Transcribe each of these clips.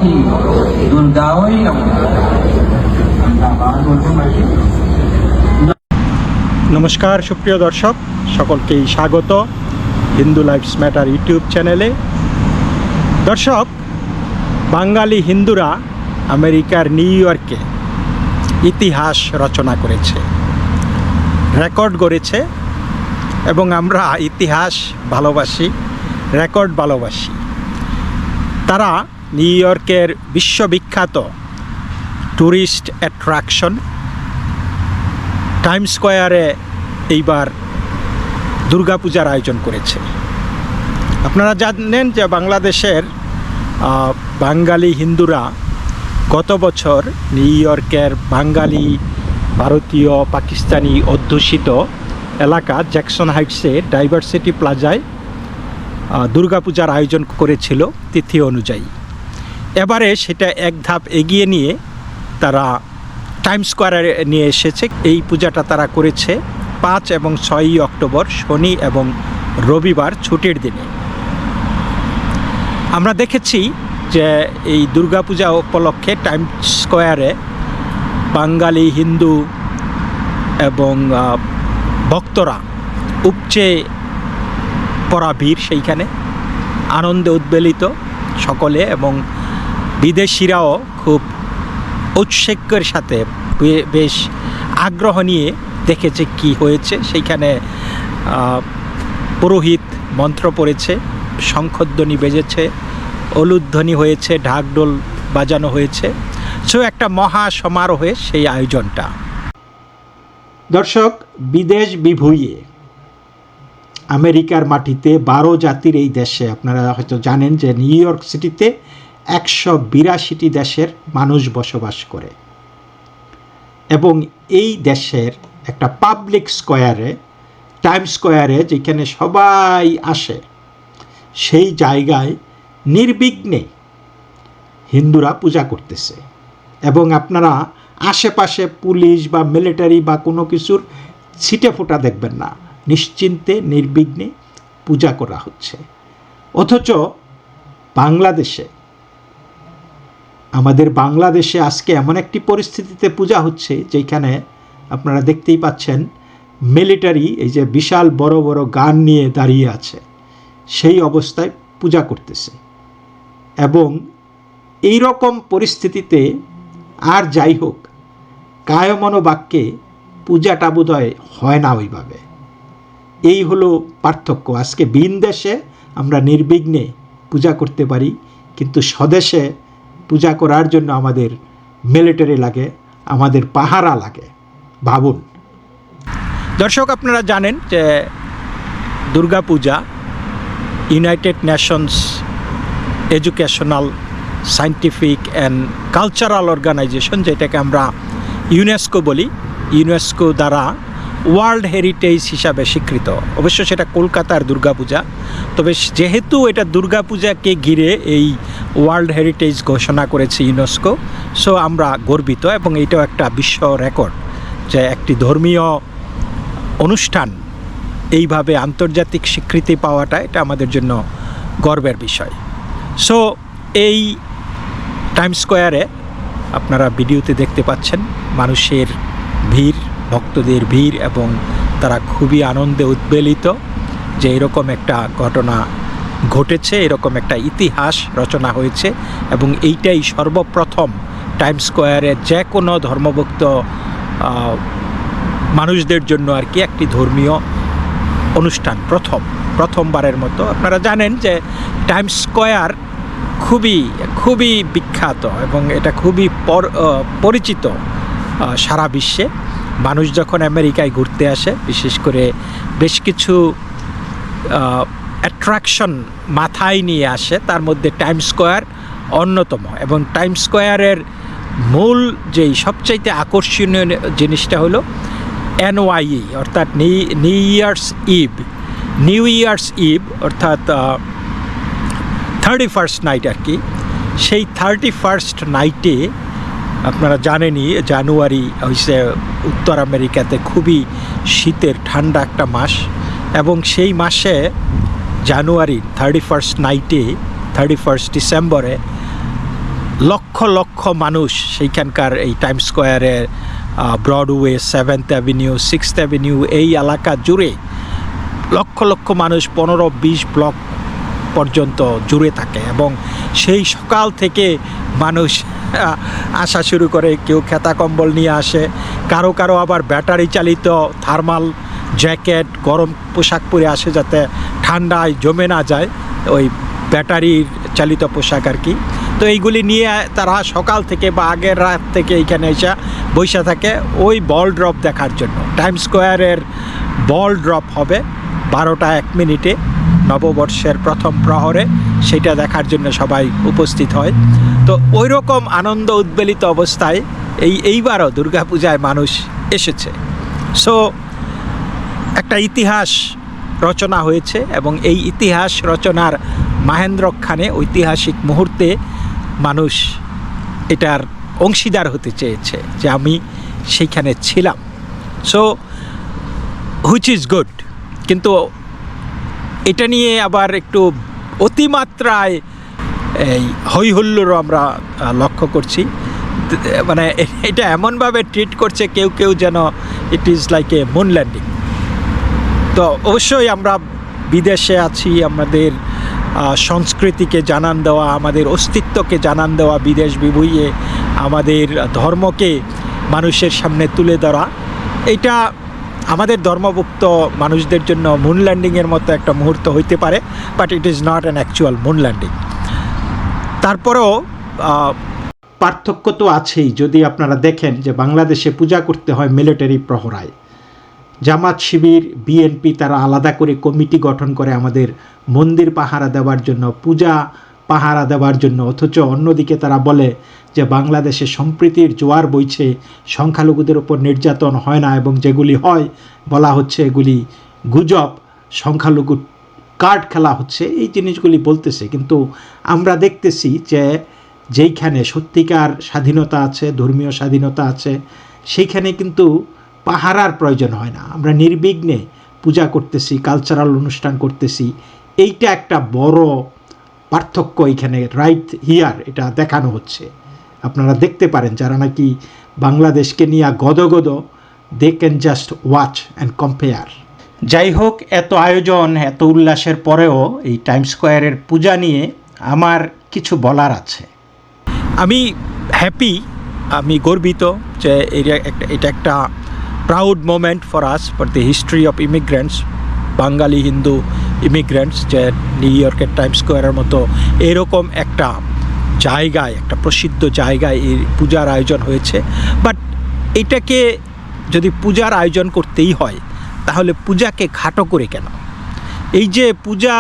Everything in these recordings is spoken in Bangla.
की दुर्गावई নমস্কার সুপ্রিয় দর্শক, সকলকেই স্বাগত হিন্দু লাইফস ম্যাটার ইউটিউব চ্যানেলে। দর্শক, বাঙালি হিন্দুরা আমেরিকার নিউ ইয়র্কে ইতিহাস রচনা করেছে, রেকর্ড গড়েছে, এবং আমরা ইতিহাস ভালোবাসি, রেকর্ড ভালোবাসি। তারা নিউ ইয়র্কের বিশ্ববিখ্যাত ট্যুরিস্ট অ্যাট্রাকশন টাইম স্কোয়ারে এইবার দুর্গাপূজার আয়োজন করেছে। আপনারা জানেন যে বাংলাদেশের বাঙালি হিন্দুরা গত বছর নিউ ইয়র্কের বাঙালি ভারতীয় পাকিস্তানি অধ্যুষিত এলাকা জ্যাকসন হাইটসে ডাইভার্সিটি প্লাজায় দুর্গাপূজার আয়োজন করেছিল তিথি অনুযায়ী। এবারে সেটা এক ধাপ এগিয়ে নিয়ে তারা টাইম স্কোয়ারে নিয়ে এসেছে। এই পূজাটা তারা করেছে 5 এবং 6 অক্টোবর শনি এবং রবিবার ছুটির দিনে। আমরা দেখেছি যে এই দুর্গাপূজা উপলক্ষে টাইম স্কোয়ারে বাঙালি হিন্দু এবং ভক্তরা উপচে পড়া ভিড়, সেইখানে আনন্দে উদ্বেলিত সকলে, এবং বিদেশিরাও খুব ঔৎসুক্যের সাথে বেশ আগ্রহ নিয়ে দেখেছে কি হয়েছে। সেইখানে পুরোহিত মন্ত্র পড়েছে, শঙ্খধ্বনি বেজেছে, অলুধ্বনি হয়েছে, ঢাকঢোল বাজানো হয়েছে। সো একটা মহা সমারোহে সেই আয়োজনটা। দর্শক, বিদেশ বিভূঁইয়ে আমেরিকার মাটিতে 12 জাতির এই দেশে, আপনারা হয়তো জানেন যে নিউ ইয়র্ক সিটিতে 182টি দেশের মানুষ বসবাস করে, এবং এই দেশের একটা পাবলিক স্কোয়ারে, টাইম স্কোয়ারে, যেখানে সবাই আসে, সেই জায়গায় নির্বিঘ্নে হিন্দুরা পূজা করতেছে। এবং আপনারা আশেপাশে পুলিশ বা মিলিটারি বা কোনো কিছুর ছিটে ফোঁটা দেখবেন না, নিশ্চিন্তে নির্বিঘ্নে পূজা করা হচ্ছে। অথচ বাংলাদেশে, আমাদের বাংলাদেশে আজকে এমন একটি পরিস্থিতিতে পূজা হচ্ছে যেখানে আপনারা দেখতেই পাচ্ছেন মিলিটারি এই যে বিশাল বড় বড় গান নিয়ে দাঁড়িয়ে আছে, সেই অবস্থায় পূজা করতেছে। এবং এই রকম পরিস্থিতিতে আর যাই হোক, কায়মনোবাক্যে পূজাটা বোধহয় হয় না ওইভাবে। এই হলো পার্থক্য। আজকে ভিন দেশে আমরা নির্বিঘ্নে পূজা করতে পারি, কিন্তু স্বদেশে পূজা করার জন্য আমাদের মিলিটারি লাগে, আমাদের পাহারা লাগে। ভাবুন দর্শক, আপনারা জানেন যে Durga Puja United Nations Educational, Scientific and Cultural Organisation, যেটাকে আমরা ইউনেস্কো বলি, ইউনেস্কো দ্বারা ওয়ার্ল্ড হেরিটেজ হিসাবে স্বীকৃত। অবশ্য সেটা কলকাতার দুর্গাপূজা, তবে যেহেতু এটা দুর্গাপূজাকে ঘিরে এই ওয়ার্ল্ড হেরিটেজ ঘোষণা করেছে ইউনেস্কো, সো আমরা গর্বিত। এবং এটাও একটা বিশ্ব রেকর্ড যে একটি ধর্মীয় অনুষ্ঠান এইভাবে আন্তর্জাতিক স্বীকৃতি পাওয়াটা, এটা আমাদের জন্য গর্বের বিষয়। সো এই টাইম স্কোয়ারে আপনারা ভিডিওতে দেখতে পাচ্ছেন মানুষের ভিড়, ভক্তদের ভিড়, এবং তারা খুবই আনন্দে উদ্বেলিত যে এরকম একটা ঘটনা ঘটেছে, এরকম একটা ইতিহাস রচনা হয়েছে। এবং এইটাই সর্বপ্রথম টাইম স্কোয়ারে যে কোনো ধর্মভক্ত মানুষদের জন্য আর কি একটি ধর্মীয় অনুষ্ঠান প্রথমবারের মতো। আপনারা জানেন যে টাইম স্কোয়ার খুবই বিখ্যাত এবং এটা খুবই পরিচিত সারা বিশ্বে। মানুষ যখন আমেরিকায় ঘুরতে আসে, বিশেষ করে বেশ কিছু অ্যাট্রাকশন মাথায় নিয়ে আসে, তার মধ্যে টাইম স্কোয়ার অন্যতম। এবং টাইম স্কোয়ারের মূল যেই সবচাইতে আকর্ষণীয় জিনিসটা হলো NYE, অর্থাৎ নিউ ইয়ার্স ইভ, অর্থাৎ 31st নাইট আর কি। সেই 31st নাইটে আপনারা জানেনই জানুয়ারি হচ্ছে উত্তর আমেরিকাতে খুবই শীতের ঠান্ডা একটা মাস, এবং সেই মাসে জানুয়ারির 31st নাইটে 31st ডিসেম্বরে লক্ষ লক্ষ মানুষ সেইখানকার এই টাইম স্কোয়ারের Broadway, 7th avenue, 6th avenue এই এলাকা জুড়ে লক্ষ লক্ষ মানুষ 15-20 ব্লক পর্যন্ত জুড়ে থাকে এবং সেই সকাল থেকে মানুষ আসা শুরু করে। কেউ খেতা কম্বল নিয়ে আসে, কারো কারো আবার ব্যাটারি চালিত থার্মাল জ্যাকেট, গরম পোশাক পরে আসে যাতে ঠান্ডায় জমে না যায়, ওই ব্যাটারির চালিত পোশাক আর কি। তো এইগুলি নিয়ে তারা সকাল থেকে বা আগের রাত থেকে এইখানে এসে বসে থাকে ওই বল ড্রপ দেখার জন্য। টাইম স্কোয়ারের বল ড্রপ হবে 12টা 1 মিনিটে নববর্ষের প্রথম প্রহরে, সেটা দেখার জন্য সবাই উপস্থিত হয়। তো ওই রকম আনন্দ উদ্বেলিত অবস্থায় এইবারও দুর্গাপূজায় মানুষ এসেছে। সো একটা ইতিহাস রচনা হয়েছে এবং এই ইতিহাস রচনার মাহেন্দ্রক্ষণে ঐতিহাসিক মুহূর্তে মানুষ এটার অংশীদার হতে চেয়েছে যে আমি সেইখানে ছিলাম। সো হুইচ ইজ গুড, কিন্তু এটা নিয়ে আবার একটু অতিমাত্রায় এই হইহুল্লোড়ও আমরা লক্ষ্য করছি। মানে এটা এমনভাবে ট্রিট করছে কেউ কেউ যেন it is like a moon landing. তো অবশ্যই আমরা বিদেশে আছি, আমাদের সংস্কৃতিকে জানান দেওয়া, আমাদের অস্তিত্বকে জানান দেওয়া, বিদেশ বিভুঁইয়ে আমাদের ধর্মকে মানুষের সামনে তুলে ধরা, এটা আমাদের ধর্মভুক্ত মানুষদের জন্য মুন ল্যান্ডিংয়ের মতো একটা মুহূর্ত হইতে পারে, but it is not an actual moon landing. তারপরেও পার্থক্য তো আছেই। যদি আপনারা দেখেন যে বাংলাদেশে পূজা করতে হয় মিলিটারি প্রহরায়, জামাত শিবির বিএনপি তারা আলাদা করে কমিটি গঠন করে আমাদের মন্দির পাহারা দেওয়ার জন্য, পূজা পাহারা দেওয়ার জন্য, অথচ অন্যদিকে তারা বলে যে বাংলাদেশে সম্প্রীতির জোয়ার বইছে, সংখ্যালঘুদের উপর নির্যাতন হয় না এবং যেগুলি হয় বলা হচ্ছে এগুলি গুজব, সংখ্যালঘু কার্ড খেলা হচ্ছে, এই জিনিসগুলি বলতেছে। কিন্তু আমরা দেখতেছি যে যেইখানে সত্যিকার স্বাধীনতা আছে, ধর্মীয় স্বাধীনতা আছে, সেইখানে কিন্তু পাহারার প্রয়োজন হয় না। আমরা নির্বিঘ্নে পূজা করতেছি, কালচারাল অনুষ্ঠান করতেছি। এইটা একটা বড় পার্থক্য এখানে রাইট হিয়ার এটা দেখানো হচ্ছে। আপনারা দেখতে পারেন যারা নাকি বাংলাদেশকে নিয়ে গদগদ, they can just watch and compare. যাই হোক, এত আয়োজন এত উল্লাসের পরেও এই টাইম স্কোয়ারের পূজা নিয়ে আমার কিছু বলার আছে। আমি হ্যাপি, আমি গর্বিত যে এটা একটা proud moment for us, for the history of immigrants, Bangali Hindu immigrants, যে নিউ ইয়র্কের টাইম স্কোয়ারের মতো এরকম একটা জায়গায়, একটা প্রসিদ্ধ জায়গায় এই পূজার আয়োজন হয়েছে। বাট এটাকে যদি পূজার আয়োজন করতেই হয় তাহলে পূজাকে খাটো করে কেন? এই যে পূজা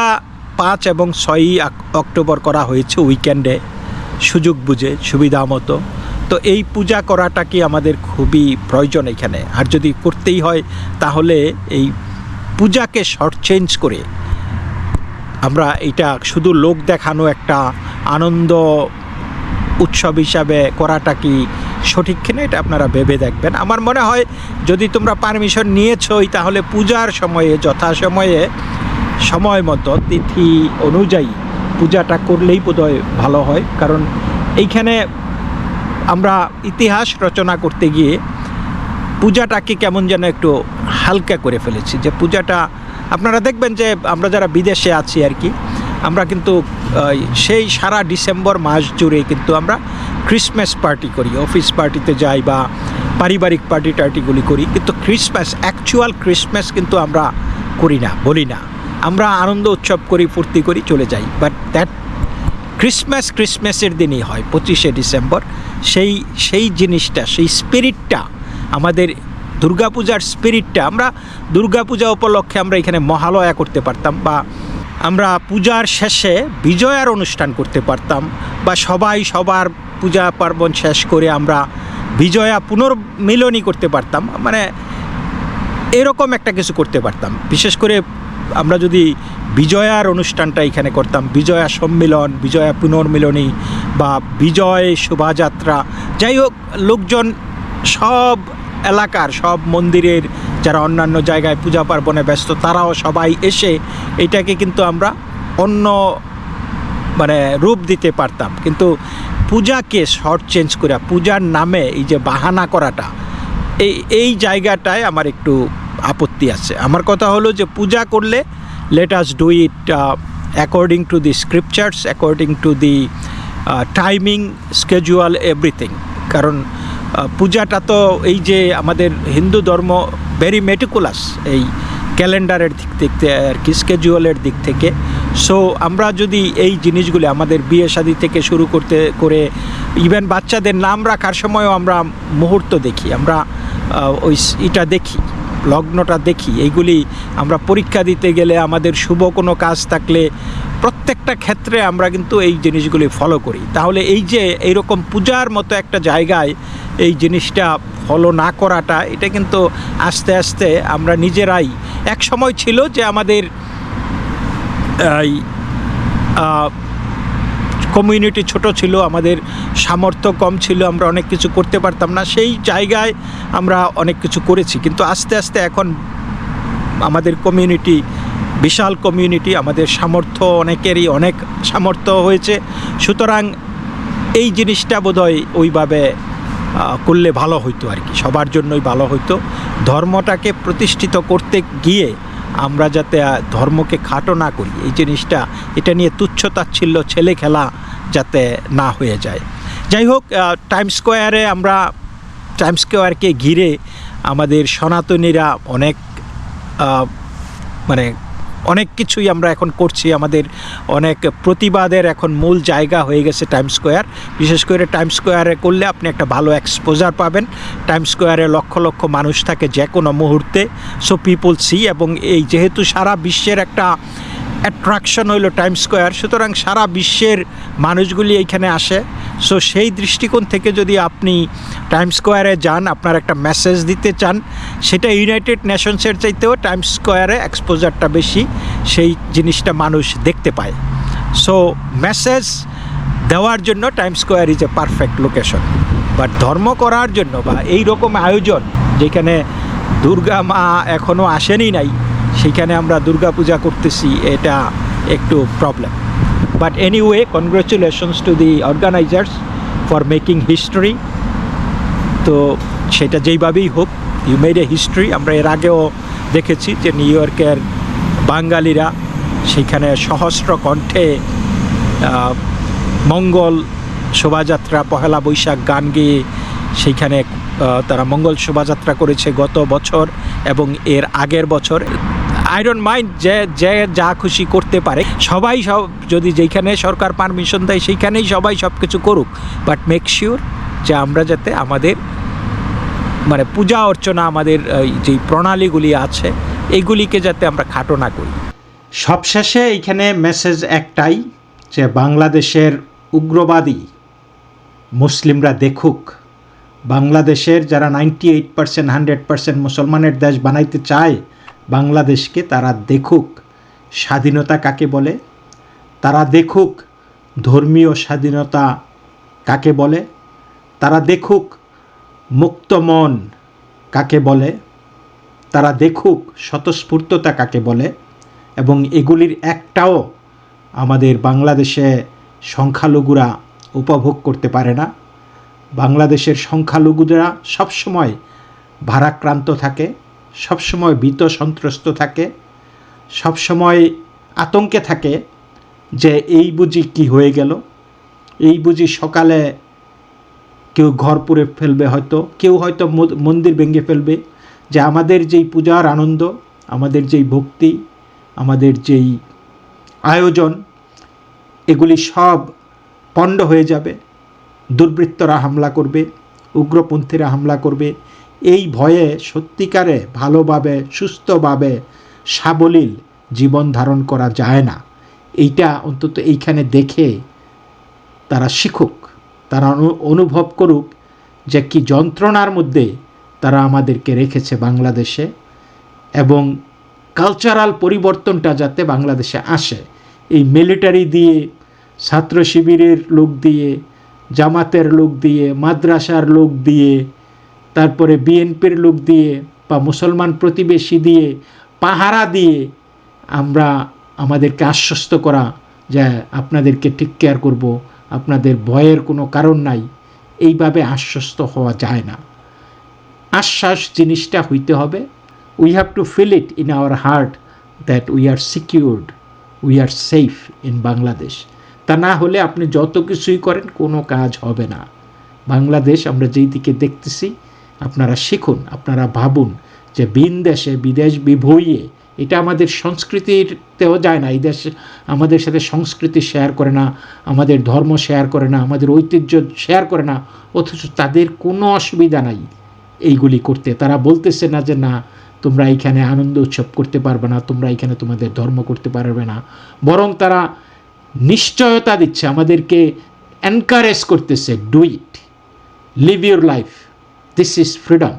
5 এবং 6 অক্টোবর করা হয়েছে উইকেন্ডে, সুযোগ বুঝে সুবিধা মতো, তো এই পূজা করাটা কি আমাদের খুবই প্রয়োজন এখানে? আর যদি করতেই হয় তাহলে এই পূজাকে শর্ট চেঞ্জ করে আমরা এটা শুধু লোক দেখানো একটা আনন্দ উৎসব হিসাবে করাটা কি সঠিক কিনা, এটা আপনারা ভেবে দেখবেন। আমার মনে হয় যদি তোমরা পারমিশন নিয়েছই তাহলে পূজার সময়ে যথাসময়ে সময় মতো তিথি অনুযায়ী পূজাটা করলেই বোধহয় ভালো হয়। কারণ এইখানে আমরা ইতিহাস রচনা করতে গিয়ে পূজাটাকে কেমন যেন একটু হালকা করে ফেলেছি। যে পূজাটা আপনারা দেখবেন যে আমরা যারা বিদেশে আছি আর কি, আমরা কিন্তু সেই সারা ডিসেম্বর মাস জুড়ে কিন্তু আমরা ক্রিসমাস পার্টি করি, অফিস পার্টিতে যাই বা পারিবারিক পার্টি টার্টিগুলি করি, কিন্তু ক্রিসমাস, অ্যাকচুয়াল ক্রিসমাস কিন্তু আমরা করি না, বলি না। আমরা আনন্দ উৎসব করি, ফুর্তি করি, চলে যাই। বাট দ্যাট ক্রিসমাসের দিনই হয় 25শে ডিসেম্বর। সেই জিনিসটা, সেই স্পিরিটটা, আমাদের দুর্গাপূজার স্পিরিটটা, আমরা দুর্গাপূজা উপলক্ষে আমরা এখানে মহালয়া করতে পারতাম, বা আমরা পূজার শেষে বিজয়ার অনুষ্ঠান করতে পারতাম, বা সবাই সবার পূজা পার্বণ শেষ করে আমরা বিজয়া পুনর্মিলনী করতে পারতাম, মানে এরকম একটা কিছু করতে পারতাম। বিশেষ করে আমরা যদি বিজয়ার অনুষ্ঠানটা এখানে করতাম, বিজয়া সম্মিলন, বিজয়া পুনর্মিলনী বা বিজয় শোভাযাত্রা, যাই হোক, লোকজন সব এলাকার, সব মন্দিরের, যারা অন্যান্য জায়গায় পূজা পার্বণে ব্যস্ত, তারাও সবাই এসে এটাকে কিন্তু আমরা অন্য মানে রূপ দিতে পারতাম। কিন্তু পূজাকে শর্ট চেঞ্জ করে পূজার নামে এই যে বাহানা করাটা, এই জায়গাটায় আমার একটু আপত্তি আছে। আমার কথা হলো যে পূজা করলে let us do it according to the scriptures, according to the timing, schedule, everything. কারণ পূজাটা তো এই যে আমাদের হিন্দু ধর্ম ভেরি মেটিকুলাস এই ক্যালেন্ডারের দিক থেকে আর কি, স্কেজুয়ালের দিক থেকে। সো আমরা যদি এই জিনিসগুলি আমাদের বিয়ে শাদী থেকে শুরু করে ইভেন বাচ্চাদের নাম রাখার সময়ও আমরা মুহূর্ত দেখি, আমরা ওই এটা দেখি, লগ্নটা দেখি, এইগুলি আমরা পরীক্ষা দিতে গেলে আমাদের শুভ কোনো কাজ থাকলে প্রত্যেকটা ক্ষেত্রে আমরা কিন্তু এই জিনিসগুলি ফলো করি। তাহলে এই যে এইরকম পূজার মতো একটা জায়গায় এই জিনিসটা ফলো না করাটা, এটা কিন্তু আস্তে আস্তে আমরা নিজেরাই, এক সময় ছিল যে আমাদের এই কমিউনিটি ছোট ছিল, আমাদের সামর্থ্য কম ছিল, আমরা অনেক কিছু করতে পারতাম না, সেই জায়গায় আমরা অনেক কিছু করেছি। কিন্তু আস্তে আস্তে এখন আমাদের কমিউনিটি বিশাল কমিউনিটি, আমাদের সামর্থ্য অনেকেরই অনেক সামর্থ্য হয়েছে। সুতরাং এই জিনিসটা বোধহয় ওইভাবে করলে ভালো হইতো আর কি, সবার জন্যই ভালো হইতো। ধর্মটাকে প্রতিষ্ঠিত করতে গিয়ে আমরা যাতে ধর্মকে খাটো না করি, এই জিনিসটা, এটা নিয়ে তুচ্ছ-তাচ্ছিল্য, ছেলে খেলা যাতে না হয়ে যায়। যাই হোক, টাইমস স্কোয়ারকে ঘিরে আমাদের সনাতনীরা অনেক কিছুই আমরা এখন করছি। আমাদের অনেক প্রতিবাদের এখন মূল জায়গা হয়ে গেছে টাইমস স্কোয়ার। বিশেষ করে টাইমস স্কোয়ারে করলে আপনি একটা ভালো এক্সপোজার পাবেন। টাইমস স্কোয়ারে লক্ষ লক্ষ মানুষ থাকে যে কোনো মুহূর্তে, সো পিপল সি। এবং এই যেহেতু সারা বিশ্বের একটা অ্যাট্রাকশন হইল টাইমস স্কোয়ার, সুতরাং সারা বিশ্বের মানুষগুলি এইখানে আসে। সো সেই দৃষ্টিকোণ থেকে যদি আপনি টাইমস স্কোয়ারে যান, আপনার একটা মেসেজ দিতে চান, সেটা ইউনাইটেড নেশনসের চাইতেও টাইমস স্কোয়ারে এক্সপোজারটা বেশি, সেই জিনিসটা মানুষ দেখতে পায়। সো মেসেজ দেওয়ার জন্য Times square is a perfect location. But ধর্ম করার জন্য বা এই রকম আয়োজন, যেখানে দুর্গা মা এখনও আসেনি নাই, সেখানে আমরা দুর্গা পূজা করতেছি, এটা একটু problem. But anyway, congratulations to the organisers for making history. তো সেটা যেইভাবেই হোক, ইউ মেড এ হিস্ট্রি। আমরা এর আগেও দেখেছি যে নিউ ইয়র্কের বাঙালিরা সেখানে সহস্র কণ্ঠে মঙ্গল শোভাযাত্রা, পহেলা বৈশাখ গান গেয়ে সেইখানে তারা মঙ্গল শোভাযাত্রা করেছে গত বছর এবং এর আগের বছর। আই ডোন্ট মাইন্ড, যে যা খুশি করতে পারে, সবাই যদি যেখানে সরকার পারমিশন দেয় সেইখানেই সবাই সব কিছু করুক, বাট মেক শিওর যে আমরা যাতে আমাদের পূজা অর্চনা, আমাদের যেই প্রণালীগুলি আছে, এইগুলিকে যাতে আমরা খাটো না করি। সবশেষে এইখানে মেসেজ একটাই, যে বাংলাদেশের উগ্রবাদী মুসলিমরা দেখুক, বাংলাদেশের যারা 98% 100% মুসলমানের দেশ বানাইতে চায় বাংলাদেশকে, তারা দেখুক স্বাধীনতা কাকে বলে, তারা দেখুক ধর্মীয় স্বাধীনতা কাকে বলে, তারা দেখুক মুক্ত মন কাকে বলে, তারা দেখুক স্বতঃস্ফূর্ততা কাকে বলে। এবং এগুলির একটাও আমাদের বাংলাদেশে সংখ্যালঘুরা উপভোগ করতে পারে না। বাংলাদেশের সংখ্যালঘুরা সবসময় ভারাক্রান্ত থাকে, সবসময় ভীত সন্ত্রস্ত থাকে, সবসময় আতঙ্কে থাকে যে এই বুঝি কি হয়ে গেল, এই বুঝি সকালে কেউ ঘর পুড়ে ফেলবে, কেউ হয়তো মন্দির ভেঙে ফেলবে, যে আমাদের যেই পূজার আনন্দ, আমাদের যেই ভক্তি, আমাদের যেই আয়োজন, এগুলি সব পণ্ড হয়ে যাবে। দুর্বৃত্তরা হামলা করবে, উগ্রপন্থীরা হামলা করবে। এই ভয়ে সত্যিকারে ভালোভাবে, সুস্থভাবে, সাবলীল জীবন ধারণ করা যায় না। এইটা অন্তত এইখানে দেখে তারা শিখুক, তারা অনুভব করুক যে কি যন্ত্রণার মধ্যে তারা আমাদেরকে রেখেছে বাংলাদেশে। এবং কালচারাল পরিবর্তনটা যাতে বাংলাদেশে আসে, এই মিলিটারি দিয়ে, ছাত্র শিবিরের লোক দিয়ে, জামাতের লোক দিয়ে, মাদ্রাসার লোক দিয়ে, তারপরে বিএনপির লোক দিয়ে বা মুসলমান প্রতিবেশী দিয়ে, পাহারা দিয়ে আমরা আমাদেরকে আশ্বস্ত করা যে আপনাদেরকে ঠিক কেয়ার করব, আপনাদের ভয়ের কোনো কারণ নাই, এইভাবে আশ্বস্ত হওয়া যায় না। আশ্বাস জিনিসটা হইতে হবে, we have to feel it in our heart that we are secured, we are safe in Bangladesh. তা না হলে আপনি যত কিছুই করেন কোনো কাজ হবে না। বাংলাদেশ আমরা যেই দিকে দেখতেছি, আপনারা শিখুন, আপনারা ভাবুন যে ভিন দেশে বিদেশ বিভূঁইয়ে, এটা আমাদের সংস্কৃতিতেও যায় না। এই দেশ আমাদের সাথে সংস্কৃতি শেয়ার করে না, আমাদের ধর্ম শেয়ার করে না, আমাদের ঐতিহ্য শেয়ার করে না, অথচ তাদের কোনো অসুবিধা নাই এইগুলি করতে। তারা বলতেছে না যে না তোমরা এইখানে আনন্দ উৎসব করতে পারবে না, তোমরা এইখানে তোমাদের ধর্ম করতে পারবে না, বরং তারা নিশ্চয়তা দিচ্ছে, আমাদেরকে এনকারেজ করতেছে, do it, live your life, this is freedom.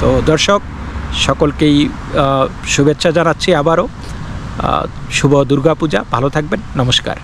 তো দর্শক সকলকেই শুভেচ্ছা জানাচ্ছি আবারও। শুভ দুর্গাপূজা, ভালো থাকবেন, নমস্কার।